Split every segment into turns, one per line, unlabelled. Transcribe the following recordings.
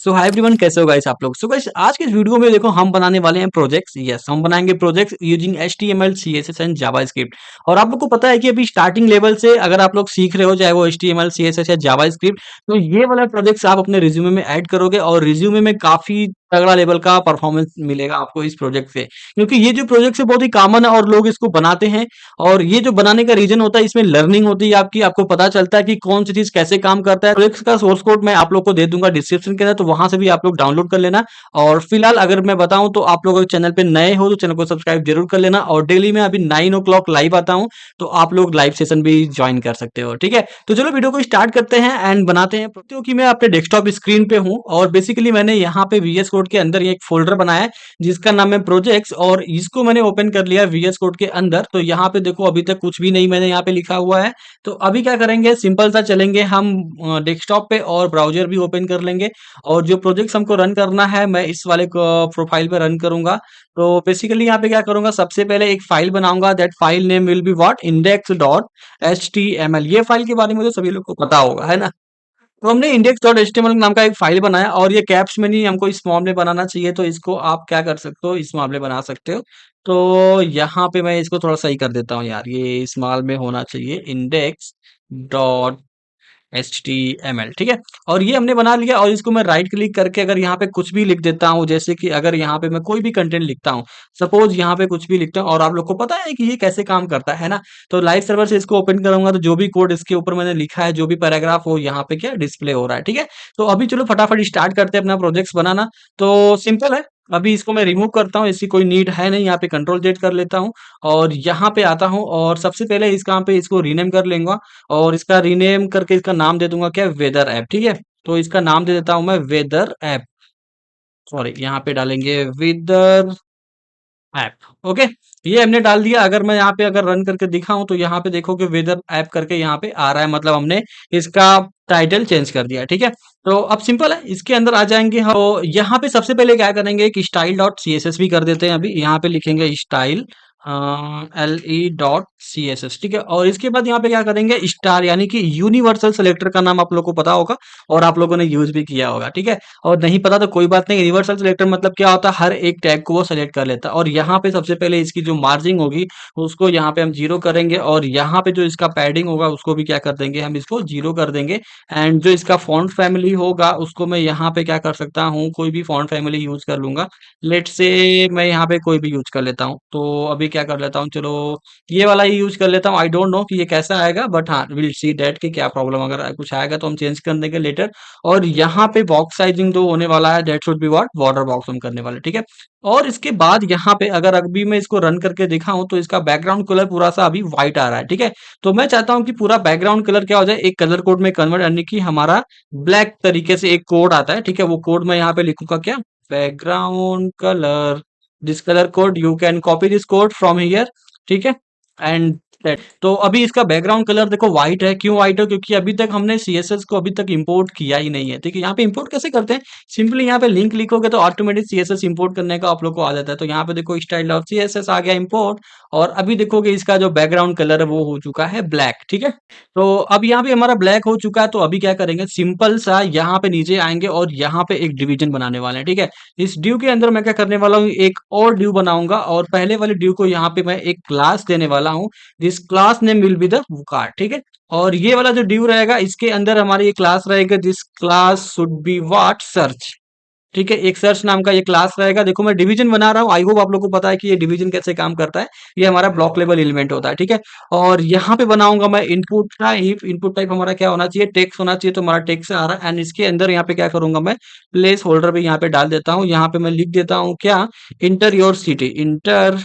सो hi everyone, कैसे हो guys आप लोग। सो गाइस आज के इस वीडियो में देखो हम बनाने वाले हैं प्रोजेक्ट्स। यस, हम बनाएंगे projects using HTML, CSS and JavaScript. और आप लोग को पता है कि अभी स्टार्टिंग लेवल से अगर आप लोग सीख रहे हो, चाहे वो एचटीएमएल, सीएसएस या जावास्क्रिप्ट, तो ये वाला प्रोजेक्ट्स आप अपने रिज्यूमे में ऐड करोगे और रिज्यूमे में काफी तगड़ा लेवल का परफॉर्मेंस मिलेगा आपको इस प्रोजेक्ट से। क्योंकि ये जो प्रोजेक्ट है बहुत ही कॉमन है और लोग इसको बनाते हैं। और ये जो बनाने का रीजन होता है, इसमें लर्निंग होती है आपकी, आपको पता चलता है कि कौन सी चीज कैसे काम करता है। प्रोजेक्ट का सोर्स कोड मैं आप लोग को दे दूंगा डिस्क्रिप्शन के अंदर, तो वहां से भी आप लोग डाउनलोड कर लेना। और फिलहाल अगर मैं बताऊं तो आप लोग अगर चैनल पे नए हो तो चैनल को सब्सक्राइब जरूर कर लेना। और डेली मैं अभी 9 o'clock लाइव आता हूं, तो आप लोग लाइव सेशन भी ज्वाइन कर सकते हो। ठीक है, तो चलो वीडियो को स्टार्ट करते हैं एंड बनाते हैं। क्योंकि मैं अपने डेस्कटॉप स्क्रीन पे हूं और बेसिकली मैंने यहाँ पे वीएस कोड के अंदर एक फोल्डर बनाया है जिसका नाम है प्रोजेक्ट्स, और इसको मैंने ओपन कर लिया वीएस कोड के अंदर। तो यहाँ पे देखो अभी तक कुछ भी नहीं मैंने यहाँ पे लिखा हुआ है। तो अभी क्या करेंगे, सिंपल सा चलेंगे हम डेस्कटॉप पे और ब्राउजर भी ओपन कर लेंगे। और जो प्रोजेक्ट्स हमको रन करना है मैं इस वाले प्रोफाइल पे रन करूंगा। तो बेसिकली यहाँ पे क्या करूंगा, सबसे पहले एक फाइल बनाऊंगा। That file name will be what, index dot H T M L. ये फाइल के बारे में तो सभी लोग को पता होगा, है ना। तो हमने इंडेक्स डॉट एचटीएमएल नाम का एक फाइल बनाया, और ये कैप्स में नहीं, हमको स्मॉल में बनाना चाहिए। तो इसको आप क्या कर सकते हो, स्मॉल में बना सकते हो। तो यहाँ पे मैं इसको थोड़ा सही कर देता हूँ यार, ये स्मॉल में होना चाहिए, index dot H T M L. ठीक है, और ये हमने बना लिया। और इसको मैं राइट क्लिक करके अगर यहाँ पे कुछ भी लिख देता हूँ, जैसे कि अगर यहाँ पे मैं कोई भी कंटेंट लिखता हूँ, सपोज यहाँ पे कुछ भी लिखता हूँ, और आप लोग को पता है कि ये कैसे काम करता है ना। तो लाइव सर्वर से इसको ओपन करूंगा तो जो भी कोड इसके ऊपर मैंने लिखा है, जो भी पैराग्राफ हो, यहाँ पे क्या डिस्प्ले हो रहा है। ठीक है, तो अभी चलो फटाफट स्टार्ट करते हैं अपना प्रोजेक्ट्स बनाना। तो सिंपल है, अभी इसको मैं रिमूव करता हूँ, इसकी कोई नीड है नहीं। यहाँ पे कंट्रोल जेड कर लेता हूँ और यहाँ पे आता हूँ, और सबसे पहले इस काम पे इसको रीनेम कर लेंगे। और इसका रीनेम करके इसका नाम दे दूंगा क्या, वेदर ऐप। ठीक है, तो इसका नाम दे देता हूं मैं वेदर ऐप। सॉरी, यहाँ पे डालेंगे वेदर ऐप। ओके, ये हमने डाल दिया। अगर मैं यहाँ पे अगर रन करके दिखाऊं तो यहाँ पे देखो कि वेदर ऐप करके यहाँ पे आ रहा है, मतलब हमने इसका टाइटल चेंज कर दिया। ठीक है, तो अब सिंपल है, इसके अंदर आ जाएंगे हम। तो यहाँ पे सबसे पहले क्या करेंगे कि style dot C S S भी कर देते हैं। अभी यहाँ पे लिखेंगे style L E dot C S S. ठीक है, और इसके बाद यहाँ पे क्या करेंगे, स्टार यानी कि यूनिवर्सल सेलेक्टर का नाम आप लोग को पता होगा और आप लोगों ने यूज भी किया होगा। ठीक है, और नहीं पता तो कोई बात नहीं। यूनिवर्सल सिलेक्टर मतलब क्या होता है, हर एक टैग को वो सेलेक्ट कर लेता है। और यहाँ पे सबसे पहले इसकी जो मार्जिंग होगी उसको यहाँ पे हम जीरो करेंगे, और यहाँ पे जो इसका पैडिंग होगा उसको भी क्या कर देंगे, हम इसको जीरो कर देंगे। एंड जो इसका फॉन्ट फैमिली होगा उसको मैं यहाँ पे क्या कर सकता हूँ, कोई भी फॉन्ट फैमिली यूज कर लूंगा। लेट से मैं यहाँ पे कोई भी यूज कर लेता हूँ। तो अभी क्या कर लेता हूँ, चलो ये वाला ही यूज कर लेता हूँ। आई डोंट नो कि ये कैसा आएगा, बट हाँ विल सी डेट कि क्या प्रॉब्लम, अगर कुछ आएगा तो हम चेंज कर देंगे लेटर। और यहाँ पे बॉक्स साइजिंग जो होने वाला है, that should be what, border box हम करने वाले। ठीक है, और इसके बाद यहाँ पे अगर अभी मैं इसको रन करके दिखाऊं तो इसका बैकग्राउंड कलर पूरा सा अभी व्हाइट आ रहा है। ठीक है, तो मैं चाहता हूं कि पूरा बैकग्राउंड कलर क्या हो जाए, एक कलर कोड में कन्वर्ट, यानी कि हमारा ब्लैक तरीके से एक कोड आता है। ठीक है, वो कोड मैं यहाँ पे लिखूंगा क्या, background colour, this colour code you can copy this code from here. ठीक है, एंड तो अभी इसका बैकग्राउंड कलर देखो व्हाइट है। क्यों व्हाइट है, क्योंकि अभी तक हमने सीएसएस को अभी तक इंपोर्ट किया ही नहीं है। ठीक है, यहाँ पे इंपोर्ट कैसे करते हैं, सिंपली यहाँ पे लिंक लिखोगे तो ऑटोमेटिक सीएसएस इंपोर्ट करने का आप लोग को आ जाता है। तो यहाँ पे देखो स्टाइल ऑफ सीएसएस आ गया इंपोर्ट, और अभी देखोगे इसका जो बैकग्राउंड कलर है वो हो चुका है ब्लैक। ठीक है, तो अब यहाँ पे हमारा ब्लैक हो चुका है। तो अभी क्या करेंगे, सिंपल सा यहाँ पे नीचे आएंगे और यहाँ पे एक डिवीजन बनाने वाले हैं। ठीक है, इस ड्यू के अंदर मैं क्या करने वाला हूँ, एक और ड्यू बनाऊंगा, और पहले वाले ड्यू को यहाँ पे मैं एक क्लास देने वाला हूँ। This class name will be the card. ठीक है, और ये वाला जो ड्यू रहेगा इसके अंदर हमारी ये क्लास रहेगा, this class should be what, search. ठीक है, एक सर्च नाम का ये क्लास रहेगा। देखो मैं डिवीजन बना रहा हूँ, आई होप आप लोग को पता है कि ये डिवीजन कैसे काम करता है। ये हमारा ब्लॉक लेवल एलिमेंट होता है। ठीक है, और यहाँ पे बनाऊंगा मैं इनपुट टाइप। इनपुट टाइप हमारा क्या होना चाहिए, टेक्स्ट होना चाहिए। तो हमारा टेक्स्ट आ रहा है, एंड इसके अंदर यहाँ पे क्या करूंगा, मैं प्लेस होल्डर भी यहाँ पे डाल देता हूँ। यहाँ पे मैं लिख देता हूँ क्या, inter your city. Inter,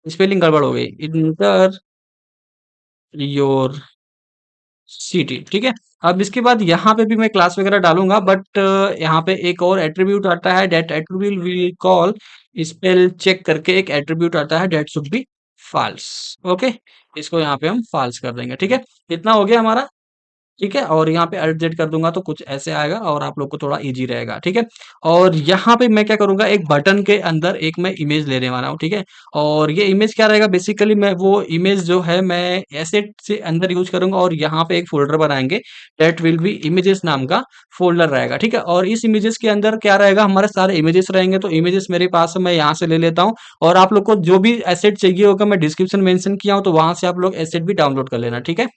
spelling गड़बड़ हो गई, इंटर योर सिटी। ठीक है, अब इसके बाद यहाँ पे भी मैं क्लास वगैरह डालूंगा, बट यहाँ पे एक और एट्रीब्यूट आता है, that attribute will call spell check करके एक एट्रीब्यूट आता है, that should be false. Okay, इसको यहाँ पे हम फाल्स कर देंगे। ठीक है, इतना हो गया हमारा। ठीक है, और यहाँ पे अल्ट जेड कर दूंगा तो कुछ ऐसे आएगा और आप लोग को थोड़ा इजी रहेगा। ठीक है, और यहाँ पे मैं क्या करूंगा, एक बटन के अंदर एक मैं इमेज लेने वाला हूँ। ठीक है, और ये इमेज क्या रहेगा, बेसिकली मैं वो इमेज जो है मैं एसेट से अंदर यूज करूंगा और यहाँ पे एक फोल्डर बनाएंगे, डेट विल बी इमेजेस नाम का फोल्डर रहेगा। ठीक है, और इस इमेजेस के अंदर क्या रहेगा, हमारे सारे इमेजेस रहेंगे। तो इमेजेस मेरे पास है, मैं यहाँ से ले लेता हूँ, और आप लोग को जो भी एसेट चाहिए होगा मैं डिस्क्रिप्शन मेंशन किया हूँ, तो वहां से आप लोग एसेट भी डाउनलोड कर लेना। ठीक है,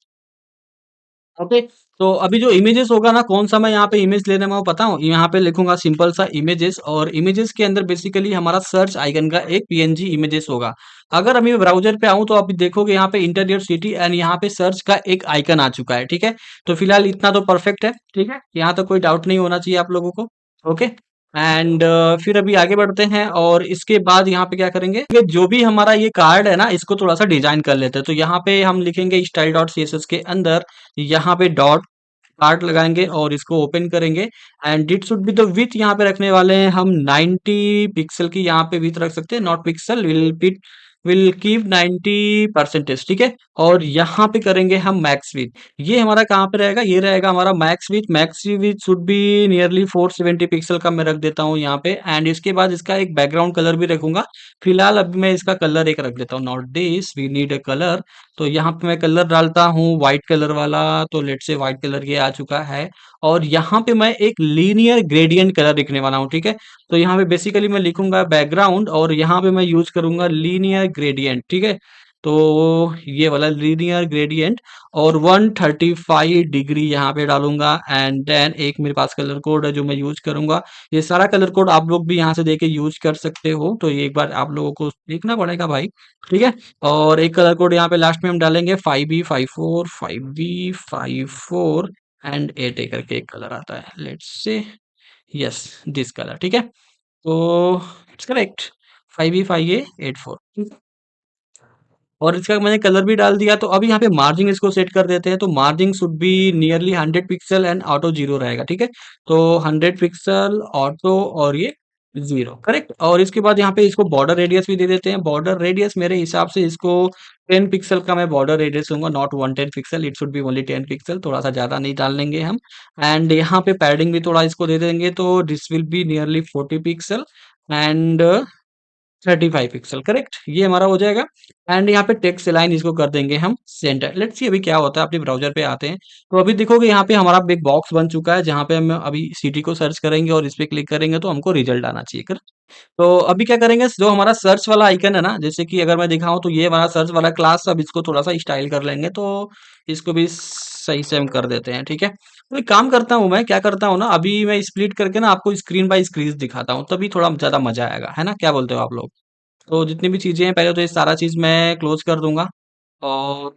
ओके। तो अभी जो इमेजेस होगा ना, कौन सा मैं यहाँ पे इमेज लेने वाला हूँ पता हूँ, यहाँ पे लिखूंगा सिंपल सा इमेजेस, और इमेजेस के अंदर बेसिकली हमारा सर्च आइकन का एक पीएनजी इमेजेस होगा। अगर अभी मैं ब्राउजर पे आऊँ तो आप देखोगे यहाँ पे इंटर सिटी एंड यहाँ पे सर्च का एक आइकन आ चुका है। ठीक है, तो फिलहाल इतना तो परफेक्ट है। ठीक है, यहाँ तो कोई डाउट नहीं होना चाहिए आप लोगों को। ओके, एंड फिर अभी आगे बढ़ते हैं, और इसके बाद यहाँ पे क्या करेंगे कि जो भी हमारा ये कार्ड है ना, इसको थोड़ा सा डिजाइन कर लेते हैं। तो यहाँ पे हम लिखेंगे style dot C S S के अंदर, यहाँ पे डॉट कार्ड लगाएंगे और इसको ओपन करेंगे, and it should be the with यहाँ पे रखने वाले हैं हम 90 पिक्सल की, यहाँ पे विथ रख सकते हैं, नॉट पिक्सल, विल कीप 90%। ठीक है, और यहाँ पे करेंगे हम मैक्स विथ, ये हमारा कहाँ पे रहेगा, ये रहेगा हमारा max with should be nearly 470 pixel का मैं रख देता हूँ यहाँ पे। एंड इसके बाद इसका एक बैकग्राउंड कलर भी रखूंगा। फिलहाल अभी मैं इसका कलर एक रख देता हूँ, not this, we need a colour. तो यहाँ पे मैं कलर डालता हूँ व्हाइट कलर वाला, तो लेट से व्हाइट कलर ये आ चुका है। और यहाँ पे मैं एक लीनियर ग्रेडियंट कलर लिखने वाला हूँ। ठीक है, तो यहाँ पे बेसिकली मैं लिखूंगा बैकग्राउंड, और यहाँ पे मैं यूज करूंगा लीनियर ग्रेडियंट। ठीक है, तो ये वाला लीनियर ग्रेडियंट, और 135 डिग्री यहाँ पे डालूंगा। एंड देन एक मेरे पास कलर कोड है जो मैं यूज करूंगा। ये सारा कलर कोड आप लोग भी यहाँ से देके यूज कर सकते हो, तो ये एक बार आप लोगों को देखना पड़ेगा भाई। ठीक है, और एक कलर कोड यहाँ पे लास्ट में हम डालेंगे 5B54 एंड 8A करके एक कलर आता है, let's say, yes, this colour. ठीक है, तो इट्स करेक्ट, 5B5A84। और इसका मैंने कलर भी डाल दिया। तो अब यहाँ पे मार्जिन इसको सेट कर देते हैं। तो margin should be nearly 100 pixel and auto zero रहेगा। ठीक है, तो 100 पिक्सल ऑटो और ये जीरो, करेक्ट। और इसके बाद यहाँ पे इसको बॉर्डर रेडियस भी दे देते हैं। बॉर्डर रेडियस मेरे हिसाब से इसको 10 पिक्सल का मैं बॉर्डर रेडियस दूंगा, not 110 pixel, it should be only 10 pixel, थोड़ा सा ज्यादा नहीं डाल लेंगे हम। एंड यहाँ पे पैडिंग भी थोड़ा इसको दे देंगे, तो this will be nearly 40 pixel and 35 pixel, correct, ये हमारा हो जाएगा। एंड यहाँ पे टेक्स्ट लाइन इसको कर देंगे हम सेंटर। लेट्स सी अभी क्या होता है, अपने ब्राउजर पे आते हैं। तो अभी देखोगे यहाँ पे हमारा एक बॉक्स बन चुका है, जहाँ पे हम अभी सिटी को सर्च करेंगे और इस पे क्लिक करेंगे तो हमको रिजल्ट आना चाहिए, करेक्ट। तो अभी क्या करेंगे, जो हमारा सर्च वाला आइकन है ना, जैसे कि अगर मैं दिखाऊं तो ये हमारा सर्च वाला क्लास, अब इसको थोड़ा सा स्टाइल कर लेंगे, तो इसको भी सही से हम कर देते हैं। ठीक है, तो एक काम करता हूँ, मैं क्या करता हूँ ना, अभी मैं स्प्लिट करके ना आपको स्क्रीन बाय स्क्रीन दिखाता हूँ, तभी थोड़ा ज्यादा मजा आएगा, है ना, क्या बोलते हो आप लोग। तो जितनी भी चीजें हैं, पहले तो ये सारा चीज मैं क्लोज कर दूंगा। और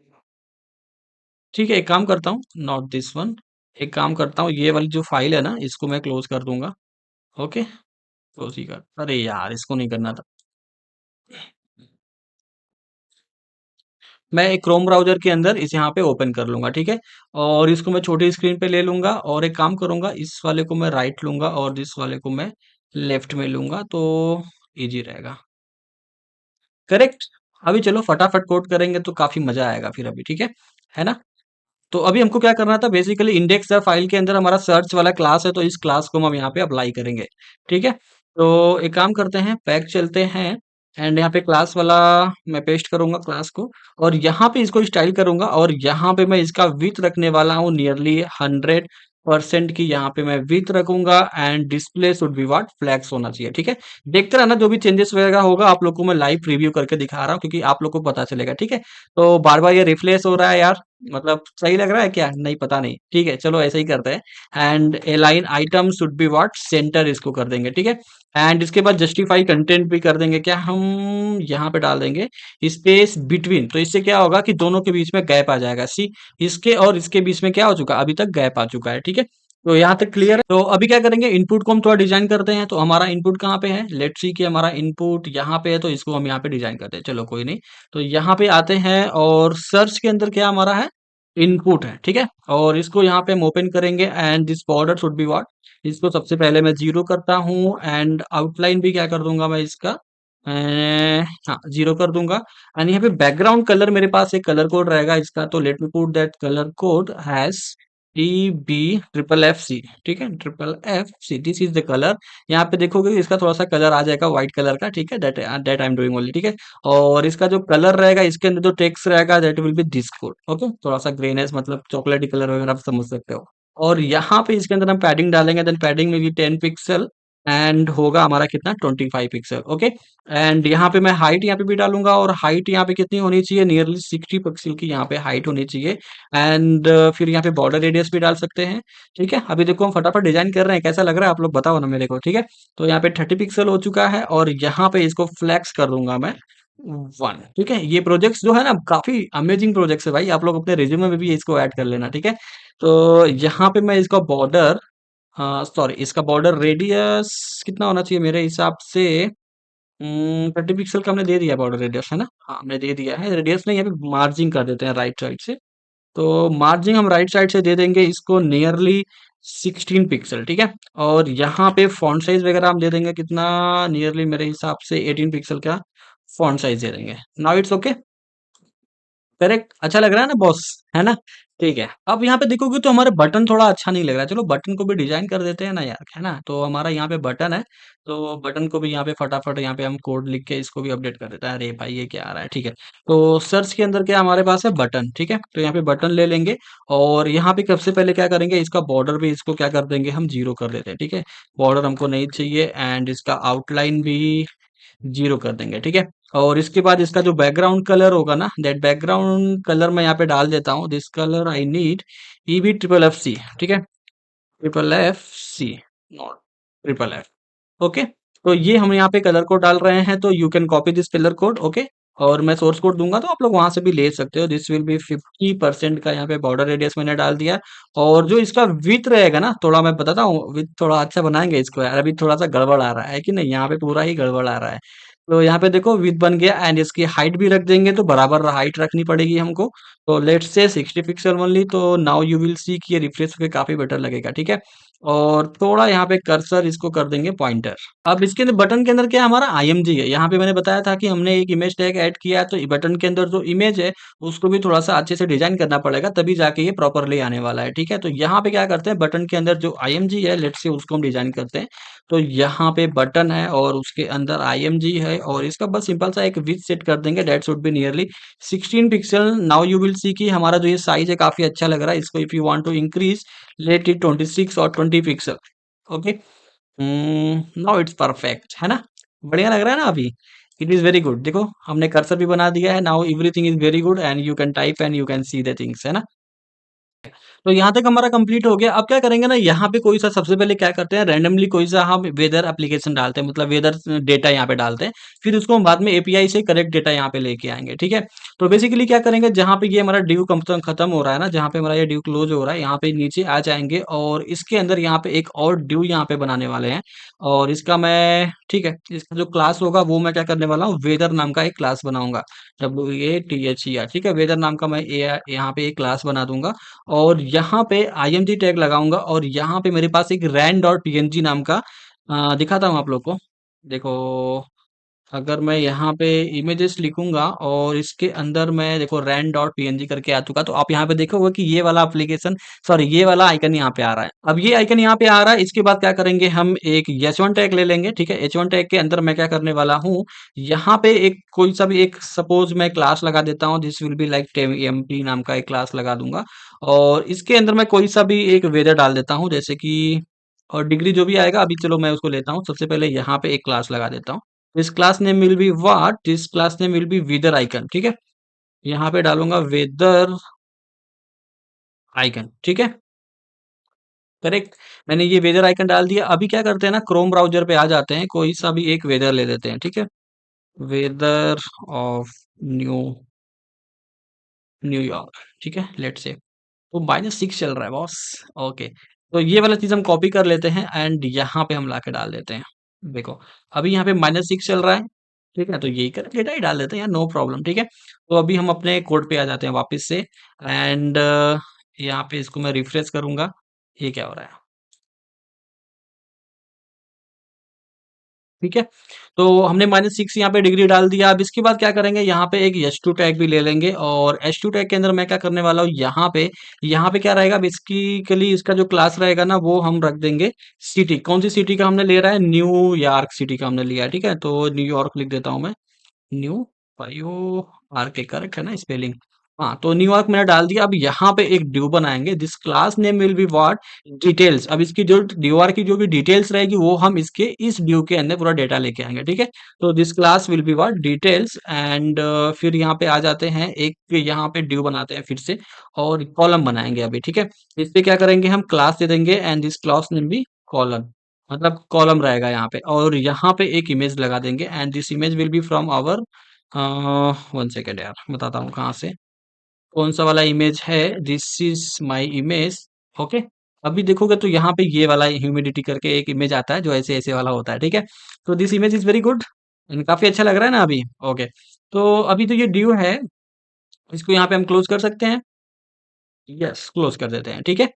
ठीक है, एक काम करता हूँ, नॉट दिस वन, एक काम करता हूँ, ये वाली जो फाइल है ना, इसको मैं क्लोज कर दूंगा। ओके, क्लोज ही कर, अरे यार इसको नहीं करना था। मैं एक क्रोम ब्राउज़र के अंदर इसे यहाँ पे ओपन कर लूँगा, ठीक है? और इसको मैं छोटी स्क्रीन पे ले लूँगा, और एक काम करूँगा, इस वाले को मैं राइट लूँगा और इस वाले को मैं लेफ्ट में लूँगा, तो ईज़ी रहेगा। करेक्ट? अभी चलो फटाफट कोड करेंगे तो काफ़ी मज़ा आएगा फिर अभी, ठीक है? है ना? तो अभी हमको क्या करना था, बेसिकली इंडेक्स फाइल के अंदर हमारा सर्च वाला क्लास है, तो इस क्लास को हम यहाँ पे अप्लाई करेंगे। ठीक है, तो एक काम करते हैं, बैक चलते हैं, एंड यहाँ पे क्लास वाला मैं पेस्ट करूंगा क्लास को, और यहाँ पे इसको स्टाइल करूंगा, और यहाँ पे मैं इसका विथ रखने वाला हूँ नियरली 100% की, यहाँ पे मैं विथ रखूंगा। And display should be what, flex होना चाहिए। ठीक है, देखते रहना, जो भी चेंजेस वगैरह होगा आप लोग को मैं लाइव प्रीव्यू करके दिखा रहा हूँ, क्योंकि आप लोग को पता चलेगा। ठीक है, तो बार बार ये रिफ्लेश हो रहा है यार, मतलब सही लग रहा है क्या, नहीं पता नहीं, ठीक है, चलो ऐसे ही करते हैं। And A line item should be what, centre, इसको कर देंगे। ठीक है, एंड इसके बाद जस्टिफाई कंटेंट भी कर देंगे, क्या हम यहाँ पे डाल देंगे स्पेस बिटवीन, तो इससे क्या होगा कि दोनों के बीच में गैप आ जाएगा। सी, इसके और इसके बीच में क्या हो चुका, अभी तक गैप आ चुका है। ठीक है, तो यहाँ तक क्लियर है। तो अभी क्या करेंगे, इनपुट को हम थोड़ा डिजाइन करते हैं। तो हमारा इनपुट कहाँ पे है, लेट्स सी कि हमारा इनपुट यहाँ पे है, तो इसको हम यहाँ पे डिजाइन करते हैं, चलो कोई नहीं। तो यहाँ पे आते हैं, और सर्च के अंदर क्या हमारा है, इनपुट है। ठीक है, और इसको यहाँ पे हम ओपन करेंगे, and this border should be what, इसको सबसे पहले मैं जीरो करता हूँ, एंड आउटलाइन भी क्या कर दूंगा मैं इसका, हाँ, जीरो कर दूंगा। एंड यहाँ पे बैकग्राउंड कलर मेरे पास एक कलर कोड रहेगा इसका, तो let me put that colour code has TB FFC, ठीक है, triple F C, this is the colour. यहाँ पे देखोगे इसका थोड़ा सा कलर आ जाएगा व्हाइट कलर का, ठीक है, that that I am doing only, ठीक है। और इसका जो कलर रहेगा, इसके अंदर जो टेक्स्ट रहेगा, that will be this code, okay, थोड़ा सा ग्रेनेस मतलब चॉकलेटी कलर वगैरह आप समझ सकते हो। और यहाँ पे इसके अंदर हम पैडिंग डालेंगे, देन पैडिंग में भी 10 पिक्सल एंड होगा हमारा कितना 25 पिक्सल, ओके। एंड यहाँ पे मैं हाइट यहाँ पे भी डालूंगा, और हाइट यहाँ पे कितनी होनी चाहिए, नियरली 60 पिक्सल की यहाँ पे हाइट होनी चाहिए। एंड फिर यहाँ पे बॉर्डर रेडियस भी डाल सकते हैं, ठीक है। अभी देखो हम फटाफट डिजाइन कर रहे हैं, कैसा लग रहा है आप लोग बताओ ना मेरे को, ठीक है। तो यहाँ पे 30 पिक्सल हो चुका है, और यहाँ पे इसको फ्लैक्स कर दूंगा मैं 1, ठीक है। ये प्रोजेक्ट्स जो है ना काफी अमेजिंग प्रोजेक्ट्स है भाई, आप लोग अपने रिज्यूमे में भी इसको ऐड कर लेना, ठीक है। तो यहाँ पे मैं इसका बॉर्डर, सॉरी, इसका बॉर्डर रेडियस कितना होना चाहिए मेरे हिसाब से, 30 पिक्सल का हमने दे दिया बॉर्डर रेडियस, है ना, हाँ हमने दे दिया है। रेडियस नहीं, यहाँ पे मार्जिन कर देते हैं राइट साइड से। तो मार्जिन हम राइट साइड से दे देंगे इसको नियरली 16 पिक्सल, ठीक है। और यहाँ पे फॉन्ट साइज वगैरह हम दे देंगे कितना, नियरली मेरे हिसाब से 18 पिक्सल का फॉन्ट साइज दे देंगे। नाउ इट्स ओके, करेक्ट, अच्छा लग रहा है ना बॉस, है ना। ठीक है, अब यहाँ पे देखोगे तो हमारे बटन थोड़ा अच्छा नहीं लग रहा है, चलो बटन को भी डिजाइन कर देते हैं ना यार, है ना। तो हमारा यहाँ पे बटन है, तो बटन को भी यहाँ पे फटाफट यहाँ पे हम कोड लिख के इसको भी अपडेट कर देते हैं। अरे भाई ये क्या आ रहा है, ठीक है। तो सर्च के अंदर क्या हमारे पास है, बटन, ठीक है। तो यहाँ पे बटन ले लेंगे, और यहाँ पे सबसे पहले क्या करेंगे, इसका बॉर्डर भी इसको क्या कर देंगे, हम 0 कर देते हैं, ठीक है। बॉर्डर हमको नहीं चाहिए, एंड इसका आउटलाइन भी 0 कर देंगे, ठीक है। और इसके बाद इसका जो बैकग्राउंड कलर होगा ना, दैट बैकग्राउंड कलर मैं यहाँ पे डाल देता हूँ, this colour I need EB FFC, ठीक है, FFC, नॉट FFF, ओके। तो ये हम यहाँ पे कलर कोड डाल रहे हैं, तो you can copy this colour code, okay. और मैं सोर्स कोड दूंगा तो आप लोग वहां से भी ले सकते हो। दिस विल बी 50% का यहाँ पे बॉर्डर रेडियस मैंने डाल दिया। और जो इसका विथ रहेगा ना, थोड़ा मैं बताता हूँ, विथ थोड़ा अच्छा बनाएंगे इसको यार, अभी थोड़ा सा गड़बड़ आ रहा है कि नहीं, यहाँ पे पूरा ही गड़बड़ आ रहा है। तो यहाँ पे देखो विथ बन गया, एंड इसकी हाइट भी रख देंगे, तो बराबर हाइट रखनी पड़ेगी हमको। तो लेट्स से 60 पिक्सल ओनली, तो नाउ यू विल सी कि ये रिफ्रेश होकर काफी बेटर लगेगा, ठीक है। और थोड़ा यहाँ पे कर्सर इसको कर देंगे पॉइंटर। अब इसके अंदर बटन के अंदर क्या है, हमारा IMG है। यहाँ पे मैंने बताया था कि हमने एक इमेज टैग ऐड किया है, तो बटन के अंदर जो इमेज है उसको भी थोड़ा सा अच्छे से डिजाइन करना पड़ेगा, तभी जाके ये प्रॉपरली आने वाला है, ठीक है। तो यहाँ पे क्या करते हैं, बटन के अंदर जो IMG है, लेट्स से उसको हम डिजाइन करते हैं। तो यहाँ पे बटन है, और उसके अंदर IMG है, और इसका बस सिंपल सा एक विथ सेट कर देंगे, that should be nearly 16 pixel. Now you will see कि हमारा जो ये साइज है काफी अच्छा लग रहा है। इसको if you want to increase, let it 26 और 20 pixel, okay. Now it's perfect, है ना, बढ़िया लग रहा है ना अभी। इट इज वेरी गुड, देखो हमने कर्सर भी बना दिया है। Now everything is very good, and you can type and you can see the things, है ना। तो यहाँ तक हमारा कंप्लीट हो गया। अब क्या करेंगे ना, यहाँ पे कोई सा सबसे पहले क्या करते हैं, रैंडमली कोई सा हम वेदर एप्लीकेशन डालते हैं, मतलब वेदर डेटा यहाँ पे डालते हैं। फिर उसको हम बाद में API से करेक्ट डेटा यहाँ पे लेके आएंगे, ठीक है। तो बेसिकली क्या करेंगे, जहाँ पे ये हमारा ड्यू खत्म हो रहा है ना, जहाँ पे हमारा ये ड्यू क्लोज हो रहा है, यहाँ पे नीचे आ जाएंगे, और इसके अंदर यहाँ पे एक और ड्यू यहाँ पे बनाने वाले हैं। और इसका मैं, ठीक है, इसका जो क्लास होगा वो मैं क्या करने वाला हूँ, वेदर नाम का एक क्लास बनाऊंगा, WATHER, ठीक है। वेदर नाम का मैं यहाँ पे एक क्लास बना दूंगा, और यहाँ पे IMG टैग लगाऊंगा, और यहाँ पे मेरे पास एक rand.png नाम का दिखाता हूँ आप लोग को। देखो, अगर मैं यहाँ पे इमेजेस लिखूंगा, और इसके अंदर मैं देखो rand.png करके आ चुका, तो आप यहाँ पे देखोगे कि ये वाला एप्लीकेशन, सॉरी ये वाला आइकन यहाँ पे आ रहा है। अब ये आइकन यहाँ पे आ रहा है, इसके बाद क्या करेंगे, हम एक H1 टैग ले लेंगे, ठीक है। H1 टैग के अंदर मैं क्या करने वाला हूँ, यहाँ पे एक कोई सा भी एक, सपोज मैं क्लास लगा देता हूँ, this will be like MP नाम का एक क्लास लगा दूंगा। और इसके अंदर मैं कोई सा भी एक वेदर डाल देता हूँ, जैसे कि, और डिग्री जो भी आएगा, अभी चलो मैं उसको लेता हूँ। सबसे पहले यहाँ पे एक क्लास लगा देता हूँ। This class name will be what, this class name will be weather icon, ठीक है। यहाँ पे डालूंगा वेदर आइकन, ठीक है, करेक्ट। मैंने ये वेदर आइकन डाल दिया। अभी क्या करते हैं ना, क्रोम ब्राउजर पे आ जाते हैं, कोई सा भी एक वेदर ले लेते हैं, ठीक है। वेदर ऑफ न्यू न्यूयॉर्क, ठीक है, लेट्स से। तो -6 चल रहा है बॉस, ओके। तो ये वाला चीज हम कॉपी कर लेते हैं, एंड यहाँ पे हम लाके डाल देते हैं। देखो, अभी यहाँ पे -6 चल रहा है, ठीक है। तो यही कर डेटा ही डाल देते हैं यार, नो प्रॉब्लम, ठीक है। तो अभी हम अपने कोड पे आ जाते हैं वापस से, एंड यहाँ पे इसको मैं रिफ्रेश करूंगा। ये क्या हो रहा है, ठीक है। तो हमने -6 यहाँ पे डिग्री डाल दिया। अब इसके बाद क्या करेंगे, यहाँ पे एक H2 टैग भी ले लेंगे और H2 टैग के अंदर मैं क्या करने वाला हूँ, यहाँ पे क्या रहेगा, बेसिकली इसका जो क्लास रहेगा ना वो हम रख देंगे सिटी। कौन सी सिटी का हमने ले रहा है, न्यूयॉर्क सिटी का हमने लिया है। ठीक है, तो न्यूयॉर्क लिख देता हूँ मैं। न्यू फाइव आर के, करेक्ट है ना स्पेलिंग। हाँ, तो न्यूयॉर्क मैंने डाल दिया। अब यहाँ पे एक ड्यू बनाएंगे, this class name will be what, details. अब इसकी जो न्यूयॉर्क की जो भी डिटेल्स रहेगी वो हम इसके इस ड्यू के अंदर पूरा डेटा लेके आएंगे। ठीक है, तो this class will be what, details. And फिर यहाँ पे आ जाते हैं, एक यहाँ पे ड्यू बनाते हैं फिर से और कॉलम बनाएंगे अभी। ठीक है, इस पे क्या करेंगे, हम क्लास दे देंगे एंड दिस क्लास नेम भी कॉलम, मतलब कॉलम रहेगा यहाँ पे। और यहाँ पे एक इमेज लगा देंगे and this image will be from our, one second यार बताता हूँ कहाँ से, कौन सा वाला इमेज है, this is my image. Okay, अभी देखोगे तो यहाँ पे ये वाला ह्यूमिडिटी करके एक इमेज आता है जो ऐसे ऐसे वाला होता है। ठीक है, तो this image is very good, काफी अच्छा लग रहा है ना अभी। ओके, तो अभी तो ये ड्यू है, इसको यहाँ पे हम क्लोज कर सकते हैं। यस, क्लोज कर देते हैं। ठीक है,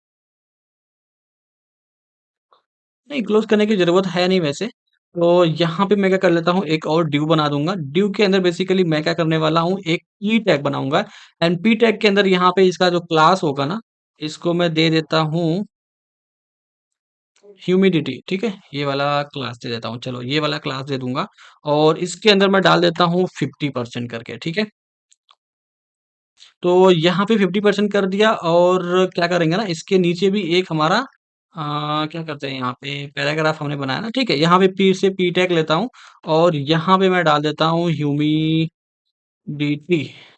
नहीं क्लोज करने की जरूरत है नहीं वैसे। तो यहाँ पे मैं क्या कर लेता हूँ, एक और ड्यू बना दूंगा। ड्यू के अंदर बेसिकली मैं क्या करने वाला हूँ, एक पी टैग बनाऊंगा एंड पी टैग के अंदर यहाँ पे इसका जो क्लास होगा ना, इसको मैं दे देता हूँ ह्यूमिडिटी। ठीक है, ये वाला क्लास दे देता हूँ, चलो ये वाला क्लास दे दूंगा और इसके अंदर मैं डाल देता हूँ 50% करके। ठीक है, तो यहाँ पे 50% कर दिया और क्या करेंगे ना, इसके नीचे भी एक हमारा क्या करते हैं, यहाँ पे पैराग्राफ हमने बनाया ना। ठीक है, यहाँ पे पी से पी टैग लेता हूँ और यहाँ पे मैं डाल देता हूँ humidity,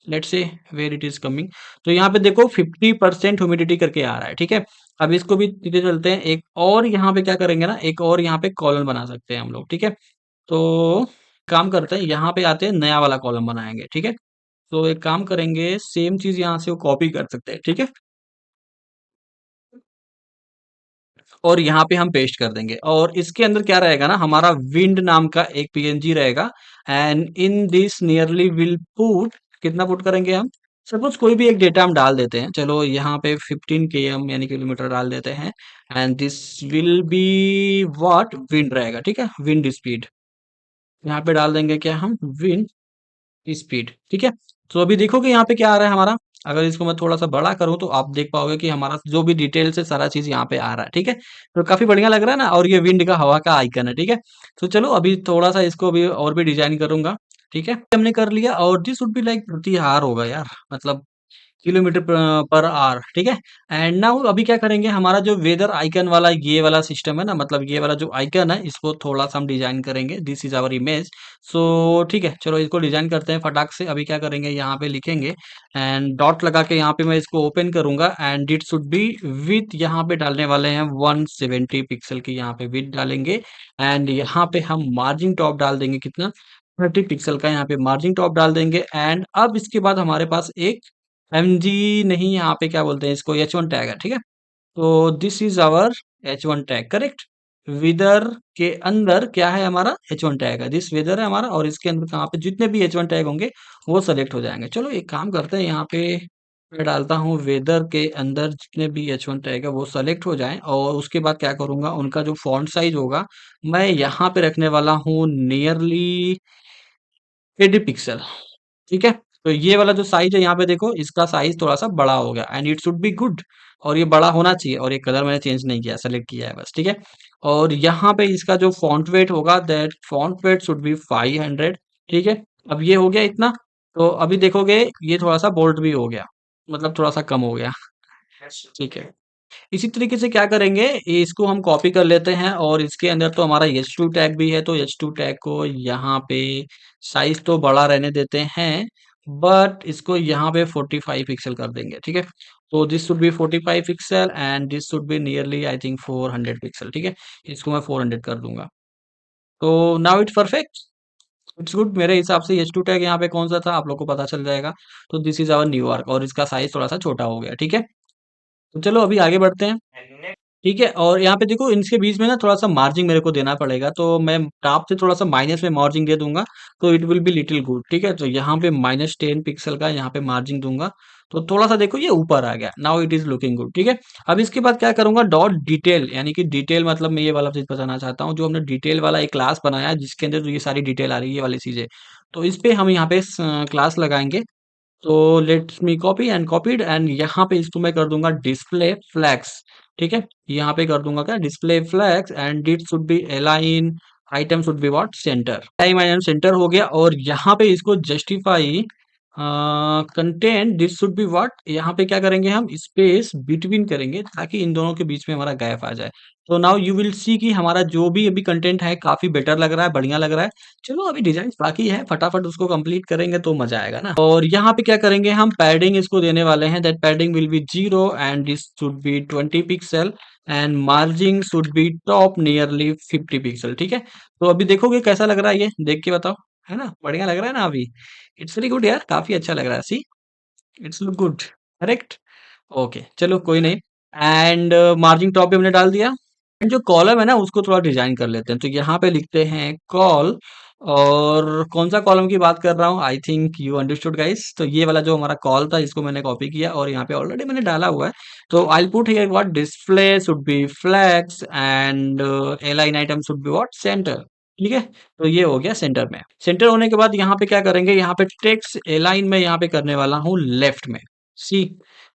let's see where it is coming. तो यहाँ पे देखो 50% ह्यूमिडिटी करके आ रहा है। ठीक है, अब इसको भी सीधे चलते हैं, एक और यहाँ पे क्या करेंगे ना, एक और यहाँ पे कॉलम बना सकते हैं हम लोग। ठीक है, तो काम करते हैं, यहाँ पे आते हैं, नया वाला कॉलम बनाएंगे। ठीक है, तो एक काम करेंगे, सेम चीज यहाँ से वो कॉपी कर सकते हैं। ठीक है, और यहाँ पे हम पेस्ट कर देंगे और इसके अंदर क्या रहेगा ना, हमारा विंड नाम का एक पीएनजी रहेगा and in this nearly will put, कितना पुट करेंगे हम, सपोज कोई भी एक डेटा हम डाल देते हैं, चलो यहाँ पे 15 km यानी किलोमीटर डाल देते हैं and this will be what, wind रहेगा। ठीक है, विंड स्पीड, यहाँ पे डाल देंगे क्या हम, विंड स्पीड। ठीक है, तो अभी देखोगे यहाँ पे क्या आ रहा है हमारा, अगर इसको मैं थोड़ा सा बड़ा करूँ तो आप देख पाओगे कि हमारा जो भी डिटेल से सारा चीज यहाँ पे आ रहा है। ठीक है, तो काफी बढ़िया लग रहा है ना, और ये विंड का, हवा का आइकन है। ठीक है, तो चलो अभी थोड़ा सा इसको भी और भी डिजाइन करूंगा। ठीक है, हमने कर लिया और दिस वुड बी लाइक प्रति हार होगा यार, मतलब किलोमीटर पर आवर। ठीक है, एंड नाउ अभी क्या करेंगे, हमारा जो वेदर आइकन वाला ये वाला सिस्टम है ना, मतलब ये वाला जो आइकन है इसको थोड़ा सा हम डिजाइन करेंगे, दिस इज आवर इमेज। सो ठीक है, चलो इसको डिजाइन करते हैं फटाक से। अभी क्या करेंगे, यहाँ पे लिखेंगे एंड डॉट लगा के यहाँ पे मैं इसको ओपन करूंगा and it should be with, यहाँ पे डालने वाले हैं 170 पिक्सल की, यहाँ पे विथ डालेंगे एंड यहाँ पे हम मार्जिन टॉप डाल देंगे कितना, 30 पिक्सल का यहाँ पे मार्जिन टॉप डाल देंगे। एंड अब इसके बाद हमारे पास एक MG, नहीं यहाँ पे क्या बोलते हैं इसको, H1 टैग है। ठीक है, तो this is our H1 tag, correct. Weather के अंदर क्या है हमारा, H1 टैग है, दिस वेदर है हमारा और इसके अंदर कहाँ पे जितने भी H1 टैग होंगे वो सेलेक्ट हो जाएंगे। चलो एक काम करते हैं, यहाँ पे मैं डालता हूँ वेदर के अंदर जितने भी H1 टैग है वो सेलेक्ट हो जाएं और उसके बाद क्या करूंगा, उनका जो फॉन्ट साइज होगा मैं यहाँ पे रखने वाला हूँ नियरली 80 पिक्सल। ठीक है, तो ये वाला जो साइज है यहाँ पे देखो, इसका साइज थोड़ा सा बड़ा हो गया and it should be good, और ये बड़ा होना चाहिए। और ये कलर मैंने चेंज नहीं किया, सेलेक्ट किया है बस। ठीक है, और यहाँ पे इसका जो फॉन्ट वेट होगा, that font weight should be 500। ठीक है, अब ये हो गया इतना, तो अभी देखोगे ये थोड़ा सा बोल्ड भी हो गया, मतलब थोड़ा सा कम हो गया। ठीक है, इसी तरीके से क्या करेंगे, इसको हम कॉपी कर लेते हैं और इसके अंदर तो हमारा H2 टैग भी है, तो H2 टैग को यहाँ पे साइज तो बड़ा रहने देते हैं, बट इसको यहाँ पे 45 पिक्सल कर देंगे। ठीक है, तो this should be 45 pixel and this should be nearly I think 400 pixel. ठीक है, इसको मैं 400 कर दूंगा, तो now it's perfect, it's good. मेरे हिसाब से H2 टैग यहाँ पे कौन सा था आप लोग को पता चल जाएगा। तो दिस इज आवर न्यूयॉर्क और इसका साइज थोड़ा सा छोटा हो गया। ठीक है, तो चलो अभी आगे बढ़ते हैं। ठीक है, और यहाँ पे देखो इनके बीच में ना थोड़ा-सा मार्जिन मेरे को देना पड़ेगा, तो मैं टॉप से थोड़ा-सा माइनस में मार्जिन दे दूँगा, तो it will be little good, ठीक है? तो यहाँ पे -10 पिक्सल का यहाँ पे मार्जिन दूँगा, तो थोड़ा-सा देखो ये ऊपर आ गया, now it is looking good, ठीक है? अब इसके बाद क्या करूँगा, डॉट डिटेल यानी कि डिटेल मतलब मैं ये वाला चीज़ बताना चाहता हूँ, जो हमने डिटेल वाला एक क्लास बनाया है, जिसके अंदर ये सारी डिटेल आ रही है, ये वाली चीज़ें। तो इस पे हम यहाँ पे क्लास लगाएँगे, तो let's me copy and copied and यहाँ पे इसको मैं कर दूंगा डिस्प्ले फ्लैग्स, ठीक है? यहाँ पे कर दूंगा क्या, display flags and it should be align, item should be what, centre, time item centre हो गया। और यहाँ पे इसको justify content this should be what, यहाँ पे क्या करेंगे हम, स्पेस बिटवीन करेंगे ताकि इन दोनों के बीच में हमारा गैप आ जाए। तो नाउ यू विल सी कि हमारा जो भी अभी कंटेंट है काफी बेटर लग रहा है, बढ़िया लग रहा है। चलो अभी डिजाइन बाकी है, फटाफट उसको कंप्लीट करेंगे तो मजा आएगा ना। और यहाँ पे क्या करेंगे, हम पैडिंग इसको देने वाले हैं, that padding will be 0 and this should be 20 pixel and margin should be top nearly 50 pixel, ठीक है? तो अभी देखोगे कैसा लग रहा है, ये देख के बताओ, है ना? बढ़िया लग रहा है ना अभी? इट्स वेरी गुड यार, काफी अच्छा लग रहा है, see it's look good, correct? Okay, चलो कोई नहीं। एंड मार्जिन टॉप पे हमने डाल दिया। एंड जो कॉलम है ना उसको थोड़ा डिजाइन कर लेते हैं, तो यहाँ पे लिखते हैं कॉल। और कौन सा कॉलम की बात कर रहा हूँ, I think you understood guys. तो ये वाला जो हमारा कॉल था इसको मैंने कॉपी किया और यहाँ पे ऑलरेडी मैंने डाला हुआ है। तो I put here what, display should B flags and line item should be what, centre, ठीक है? तो ये हो गया सेंटर में। सेंटर होने के बाद यहाँ पे क्या करेंगे, यहाँ पे टेक्स्ट अलाइन में यहाँ पे करने वाला हूँ लेफ्ट में। सी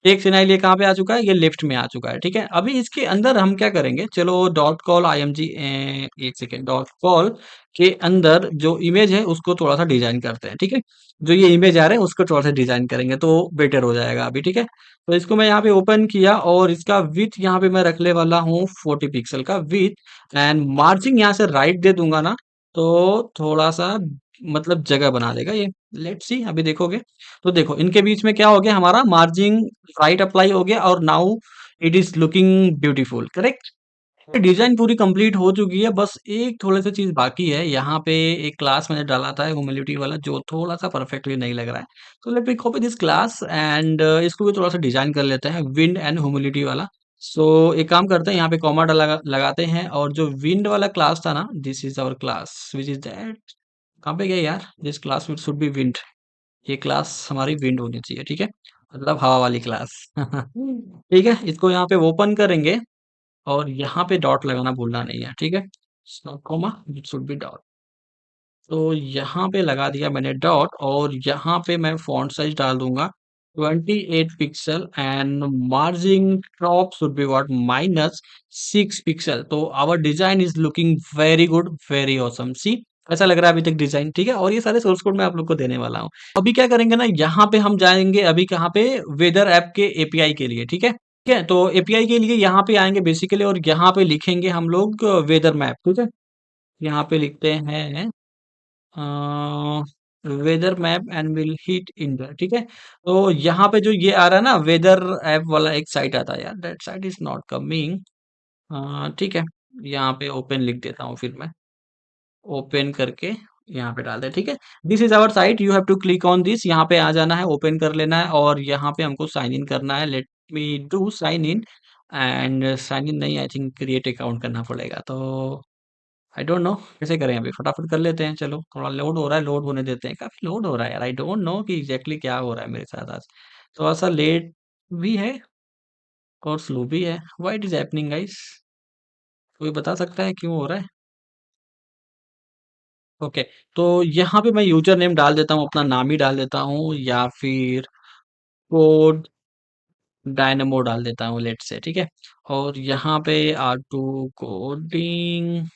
टेक्स्ट अलाइन ये कहाँ पे आ चुका है, ये लेफ्ट में आ चुका है, ठीक है? अभी इसके अंदर हम क्या करेंगे, चलो डॉट कॉल img, एक सेकेंड, डॉट कॉल के अंदर जो इमेज है उसको थोड़ा सा डिजाइन करते हैं, ठीक है? जो ये इमेज आ रहे हैं उसको थोड़ा सा डिजाइन करेंगे तो बेटर हो जाएगा अभी, ठीक है? तो इसको मैं यहाँ पे ओपन किया और इसका विथ यहाँ पे मैं रखने वाला हूँ 40 पिक्सल का विथ एंड मार्जिन यहाँ से राइट दे दूंगा ना, तो थोड़ा सा मतलब जगह बना देगा ये। लेट्स सी अभी देखोगे, तो देखो इनके बीच में क्या हो गया, हमारा मार्जिन राइट अप्लाई हो गया और now it is looking beautiful, correct? Design पूरी कंप्लीट हो चुकी है, बस एक थोड़े से चीज बाकी है। यहाँ पे एक क्लास मैंने डाला था ह्यूमिलिटी वाला, जो थोड़ा सा परफेक्टली नहीं लग रहा है। तो let me copy this class and इसको भी थोड़ा सा डिजाइन कर लेते हैं, विंड एंड ह्यूमिलिटी वाला। सो एक काम करते हैं, यहाँ पे कॉमा लगाते हैं और जो विंड वाला क्लास था ना, this is our class which is that, कहाँ पे गया यार, this class which should be wind, ये क्लास हमारी विंड होनी चाहिए, ठीक है? मतलब हवा वाली क्लास। ठीक है, इसको यहाँ पे ओपन करेंगे और यहाँ पे डॉट लगाना भूलना नहीं है, ठीक है? Comma, it should be dot. तो यहाँ पे लगा दिया मैंने डॉट और यहाँ पे मैं फॉन्ट साइज डाल दूंगा 28 pixel and margin top should be what, -6 pixel. तो our design is looking very good, very awesome. See ऐसा लग रहा है अभी तक डिजाइन, ठीक है? और ये सारे सोर्स कोड मैं आप लोग को देने वाला हूँ। अभी क्या करेंगे ना, यहाँ पे हम जाएंगे अभी कहाँ पे, वेदर ऐप के एपीआई के लिए, ठीक है? ठीक है, तो एपीआई के लिए यहाँ पे आएंगे बेसिकली और यहाँ पे लिखेंगे हम लोग वेदर मैप, ठीक है? यहाँ पे लिखते हैं weather map and will hit enter, ठीक है? तो यहाँ पे जो ये आ रहा है ना, वेदर ऐप वाला एक साइट आता है यार, that site is not coming. ठीक है, यहाँ पे ओपन लिख देता हूँ फिर मैं, ओपन करके यहाँ पे डाल दे, ठीक है? This is our site, you have to click on this, यहाँ पे आ जाना है, ओपन कर लेना है और यहाँ पे हमको साइन इन करना है। Let me do sign in and sign in नहीं, आई थिंक क्रिएट अकाउंट करना पड़ेगा। तो आई डोंट नो कैसे करें, अभी फटाफट कर लेते हैं। चलो थोड़ा लोड हो रहा है, लोड होने देते हैं, काफी लोड हो रहा है यार, आई डोंट नो कि एग्जैक्टली क्या हो रहा है मेरे साथ आज। थोड़ा सा लेट भी है और स्लो भी है, why it is happening guys, कोई बता सकता है क्यों हो रहा है? ओके, तो यहाँ पे मैं यूजर नेम डाल देता हूँ, अपना नाम ही डाल देता हूँ या फिर कोड डायनमो डाल देता हूँ लेट से, ठीक है? और यहाँ पे R2 कोडिंग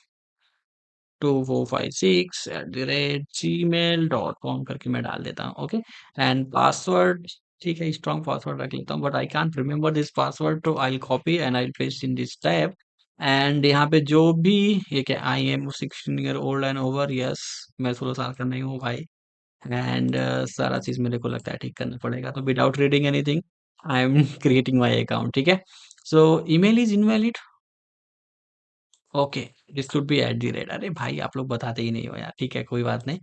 2456@gmail.com करके मैं डाल देता हूँ, ओके? एंड पासवर्ड, ठीक है, स्ट्रॉन्ग पासवर्ड रख लेता हूँ, but I can't remember this password, तो I copy and I paste in this tab. And यहाँ पे जो भी, ये क्या, I am 16 year old and over, yes, मैं 16 साल का नहीं हूँ भाई। एंड सारा चीज मेरे को लगता है ठीक करना पड़ेगा, तो without reading anything I am creating my account, ठीक है? सो email is invalid, okay, this should be @, अरे भाई आप लोग बताते ही नहीं हो यार, ठीक है कोई बात नहीं।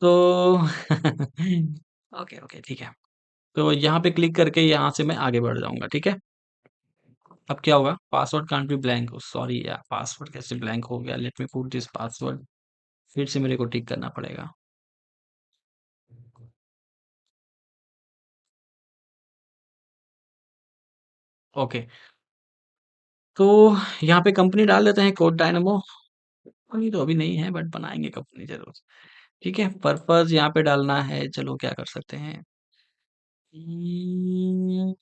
तो ओके ओके ठीक है, तो यहाँ पे क्लिक करके यहाँ से मैं आगे बढ़ जाऊंगा, ठीक है? अब क्या होगा? Password can't be blank, sorry यार, पासवर्ड कैसे ब्लैंक हो गया? Late me put this password. फिर से मेरे को टिक करना पड़ेगा। ओके, तो यहाँ पे कंपनी डाल देते हैं कोड डायनामो। अभी तो अभी नहीं है, बट बनाएंगे कंपनी जरूर। ठीक है, पर्पस यहाँ पे डालना है, चलो क्या कर सकते हैं। हम्म,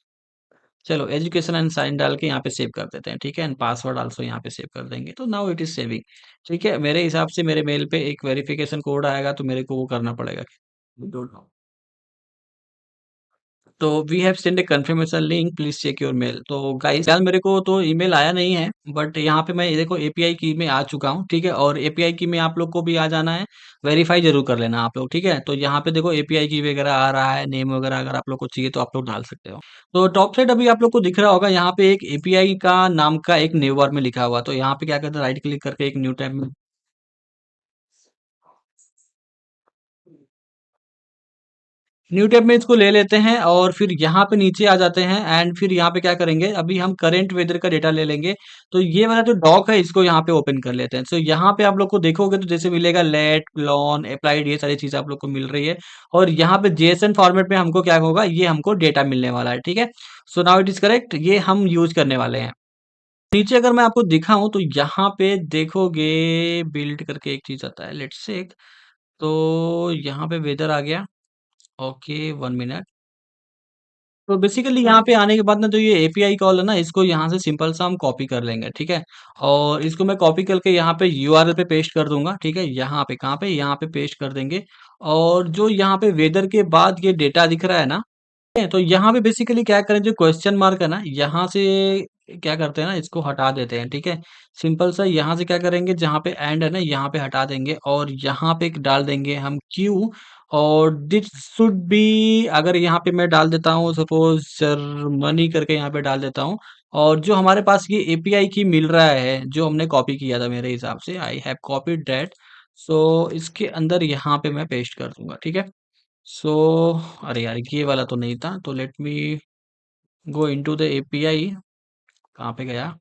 चलो एजुकेशन एंड साइन डाल के यहाँ पे सेव कर देते हैं। ठीक है, एंड पासवर्ड आल्सो यहाँ पे सेव कर देंगे, तो नाउ इट इज सेविंग। ठीक है, मेरे हिसाब से मेरे मेल पे एक वेरिफिकेशन कोड आएगा, तो मेरे को वो करना पड़ेगा। तो we have send a confirmation link, please check your mail. तो गाइस यार मेरे को तो ईमेल आया नहीं है, बट यहाँ पे मैं देखो एपीआई की में आ चुका हूँ। ठीक है, और एपीआई की में आप लोग को भी आ जाना है। वेरीफाई जरूर कर लेना आप लोग। ठीक है, तो यहाँ पे देखो एपीआई की वगैरह आ रहा है, नेम वगैरह अगर आप लोग को चाहिए तो आप लोग डाल सकते हो। तो टॉप साइड अभी आप लोग को दिख रहा होगा, यहाँ पे एक एपीआई का नाम का एक न्यू बार में लिखा हुआ। तो यहाँ पे क्या करते हैं, राइट क्लिक करके एक न्यू टैब में न्यू टैब में इसको ले लेते हैं, और फिर यहाँ पे नीचे आ जाते हैं। एंड फिर यहाँ पे क्या करेंगे, अभी हम करंट वेदर का डेटा ले लेंगे। तो ये वाला जो डॉक है, इसको यहाँ पे ओपन कर लेते हैं। तो यहाँ पे आप लोग को देखोगे तो जैसे मिलेगा लेट, लॉन, अप्लाइड, ये सारी चीजें आप लोग को मिल रही है। और यहाँ पे जेएसएन फॉर्मेट में हमको क्या होगा, ये हमको डेटा मिलने वाला है। ठीक है, so now it is correct, ये हम यूज करने वाले हैं। नीचे अगर मैं आपको दिखाऊं तो यहाँ पे देखोगे बिल्ड करके एक चीज आता है, लेट्स से। तो यहाँ पे वेदर आ गया। Okay, 1 minute. तो बेसिकली यहाँ पे आने के बाद ना, जो ये एपीआई कॉल है ना, इसको यहाँ से सिंपल सा हम कॉपी कर लेंगे। ठीक है, और इसको मैं कॉपी करके यहाँ पे यूआरएल पे पेस्ट कर दूंगा। ठीक है, यहाँ पे कहाँ पे, यहाँ पे पेस्ट कर देंगे। और जो यहाँ पे वेदर के बाद ये डेटा दिख रहा है ना, तो यहाँ पे बेसिकली क्या करें, जो क्वेश्चन मार्क है ना, यहाँ से क्या करते हैं ना, इसको हटा देते हैं। ठीक है, सिंपल सा यहाँ से क्या करेंगे, जहाँ पे एंड है ना, यहाँ पे हटा देंगे, और यहाँ पे डाल देंगे हम क्यू। और दिस शुड बी, अगर यहाँ पे मैं डाल देता हूँ सपोज जर्मनी करके, यहाँ पे डाल देता हूँ। और जो हमारे पास ये एपीआई की मिल रहा है, जो हमने कॉपी किया था, मेरे हिसाब से आई हैव कॉपीड दैट। सो इसके अंदर यहाँ पे मैं पेस्ट कर दूंगा। ठीक है, सो अरे यार ये वाला तो नहीं था, तो let me go into the API. कहाँ पे गया?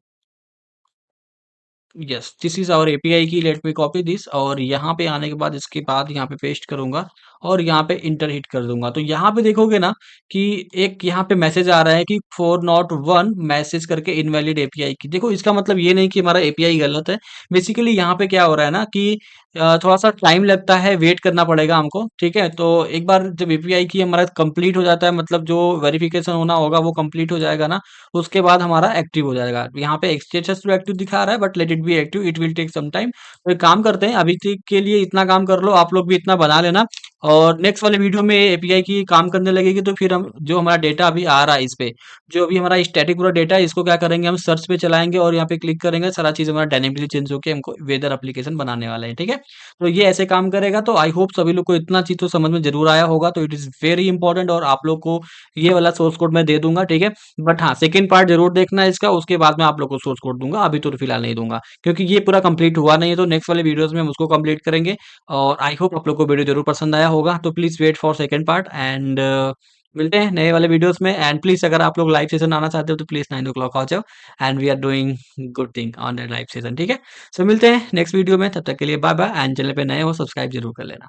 Yes, this is our API key, let me copy this. और यहाँ पे आने के बाद इसके बाद यहाँ पे पेस्ट करूंगा, और यहाँ पे इंटर हिट कर दूंगा। तो यहाँ पे देखोगे ना कि एक यहाँ पे मैसेज आ रहा है कि 401 मैसेज करके इनवैलिड एपीआई की। देखो इसका मतलब ये नहीं कि हमारा एपीआई गलत है। बेसिकली यहाँ पे क्या हो रहा है ना कि थोड़ा सा टाइम लगता है, वेट करना पड़ेगा हमको। ठीक है, तो एक बार जब एपीआई की हमारा कंप्लीट हो जाता है, मतलब जो वेरिफिकेशन होना होगा वो कंप्लीट हो जाएगा ना, उसके बाद हमारा एक्टिव हो जाएगा। यहाँ पे स्टेटस तो एक्टिव दिखा रहा है, but let it be active, it will take some time. तो एक काम करते हैं, अभी तक के लिए इतना काम कर लो, आप लोग भी इतना बना लेना। और नेक्स्ट वाले वीडियो में एपीआई की काम करने लगेगी, तो फिर हम जो हमारा डेटा अभी आ रहा है इस पे, जो अभी हमारा स्टैटिक पूरा डेटा है, इसको क्या करेंगे, हम सर्च पे चलाएंगे और यहाँ पे क्लिक करेंगे, सारा चीज हमारा डायनेमिकली चेंज होकर हमको वेदर एप्लीकेशन बनाने वाला है। ठीक है, तो ये ऐसे काम करेगा। तो आई होप सभी लोग को इतना चीज तो समझ में जरूर आया होगा। तो इट इज वेरी इंपॉर्टेंट, और आप लोग को ये वाला सोर्स कोड मैं दे दूंगा। ठीक है, बट हाँ, सेकंड पार्ट जरूर देखना है इसका, उसके बाद मैं आप लोग को सोर्स कोड दूंगा। अभी तो फिलहाल नहीं दूंगा, क्योंकि ये पूरा कंप्लीट हुआ नहीं है। तो नेक्स्ट वाले वीडियोस में हम उसको कंप्लीट करेंगे। और आई होप आप लोग को वीडियो जरूर पसंद आया होगा। तो please wait for second part, and मिलते हैं नए वाले वीडियोस में। एंड प्लीज अगर आप लोग लाइव सेशन आना चाहते हो तो प्लीज 9 o'clock आ जाओ, and we are doing good thing on the live session. ठीक है, सो मिलते हैं नेक्स्ट वीडियो में, तब तक के लिए बाय बाय। एंड चैनल पे नए हो, सब्सक्राइब जरूर कर लेना।